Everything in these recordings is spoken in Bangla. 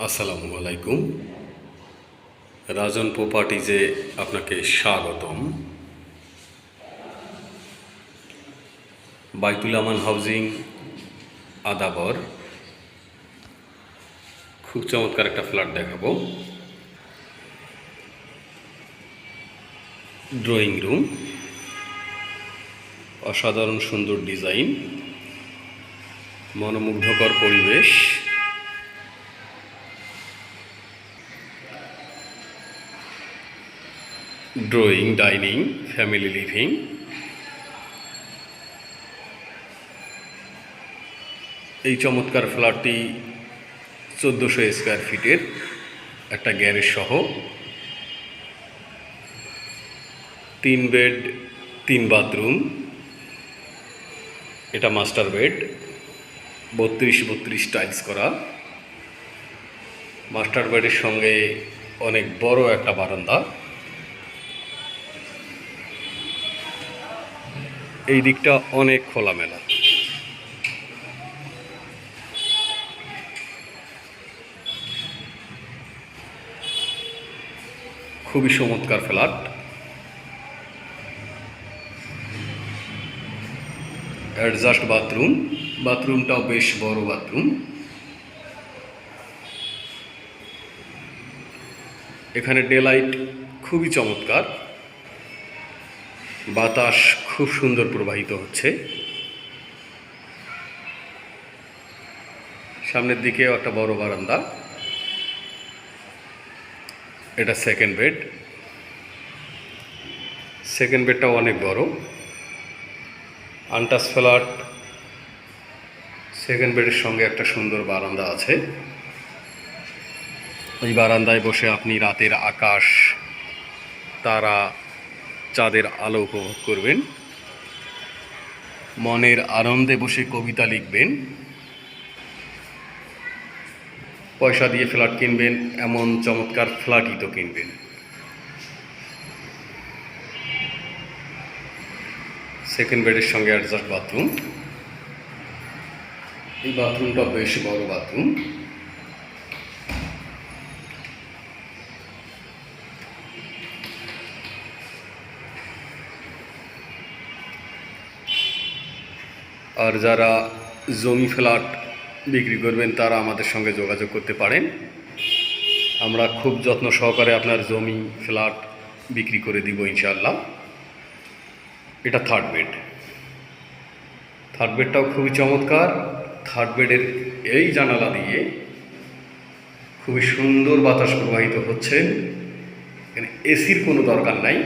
আসসালামু আলাইকুম। রাজন প্রপার্টিজে আপনাকে স্বাগতম। বাইতুল আমান হাউজিং, আদাবর। খুব চমৎকার একটা ফ্ল্যাট দেখাবো। ড্রয়িং রুম, অসাধারণ সুন্দর ডিজাইন, মনোমুগ্ধকর পরিবেশ, ড্রয়িং, ডাইনিং, ফ্যামিলি লিভিং। এই চমৎকার ফ্ল্যাটটি 1400 স্কোয়ার ফিটের, একটা গ্যারেজ সহ, 3 বেড 3 বাথরুম। এটা মাস্টার বেড, 32 টাইলস করা। মাস্টার বেডের সঙ্গে অনেক বড় একটা বারান্দা। এই দিকটা অনেক খোলামেলা। খুবই চমৎকার ফ্ল্যাট। অ্যাডজাস্ট বাথরুম, বাথরুমটাও বেশ বড় বাথরুম। এখানে ডে লাইট খুবই চমৎকার, বাতাস খুব সুন্দর প্রবাহিত হচ্ছে। সামনের দিকেও একটা বড় বারান্দা। এটা সেকেন্ড বেড। সেকেন্ড বেডটাও অনেক বড়, আনটাচ ফ্ল্যাট। সেকেন্ড বেডের সঙ্গে একটা সুন্দর বারান্দা আছে। এই বারান্দায় বসে আপনি রাতের আকাশ, তারা, চাঁদের আলো উপভোগ করবেন। মনের আনন্দে বসে কবিতা লিখবেন। পয়সা দিয়ে ফ্ল্যাট কিনবেন, এমন চমৎকার ফ্ল্যাটই তো কিনবেন। সেকেন্ড বেডের সঙ্গে অ্যাডজাস্ট বাথরুম। এই বাথরুমটা বেশ বড় বাথরুম। আর যারা জমি ফ্ল্যাট বিক্রি করবেন তারা আমাদের সঙ্গে যোগাযোগ করতে পারেন। আমরা খুব যত্ন সহকারে আপনার জমি ফ্ল্যাট বিক্রি করে দিব ইনশাআল্লাহ। এটা থার্ড বেড। থার্ড বেডটাও খুবই চমৎকার। থার্ড বেডের এই জানালা দিয়ে খুবই সুন্দর বাতাস প্রবাহিত হচ্ছে। এখানে এসির কোনো দরকার নাই।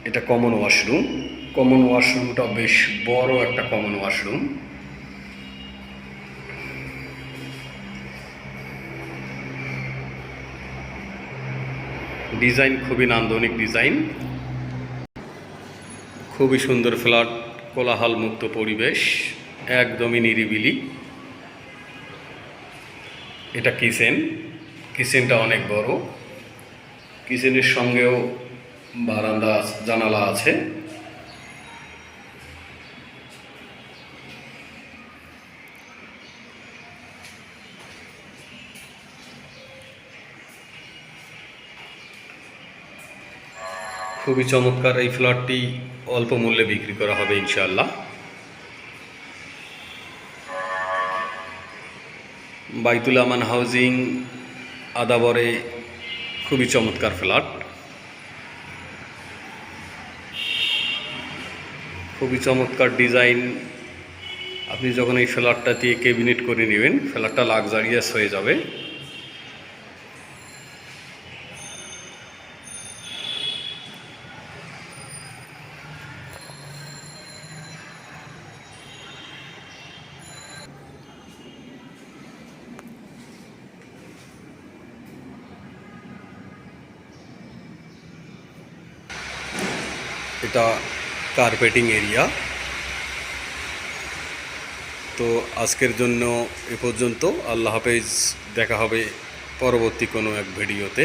এটা কমন ওয়াশরুম। কমন ওয়াশরুমটা বেশ বড় একটা কমন ওয়াশরুম। ডিজাইন খুবই নান্দনিক ডিজাইন। খুবই সুন্দর ফ্ল্যাট, কোলাহল মুক্ত পরিবেশ, একদমই নিরিবিলি। এটা কিচেন। কিচেনটা অনেক বড়। কিচেনের সঙ্গেও বারান্দা, জানালা আছে। খুবই চমৎকার এই ফ্ল্যাটটি অল্প মূল্যে বিক্রি করা হবে ইনশাআল্লাহ। বাইতুল আমান হাউজিং, আদাবরে খুবই চমৎকার ফ্ল্যাট। খুবই চমৎকার ডিজাইন। আপনি যখন এই ফ্ল্যাটটা দিয়ে ক্যাবিনেট করে নেবেন, ফ্ল্যাটটা লাক্সারিয়াস হয়ে যাবে। এটা কার্পেটিং এরিয়া। তো আজকের জন্য এ পর্যন্ত। আল্লাহ হাফেজ। দেখা হবে পরবর্তী কোনো এক ভিডিওতে।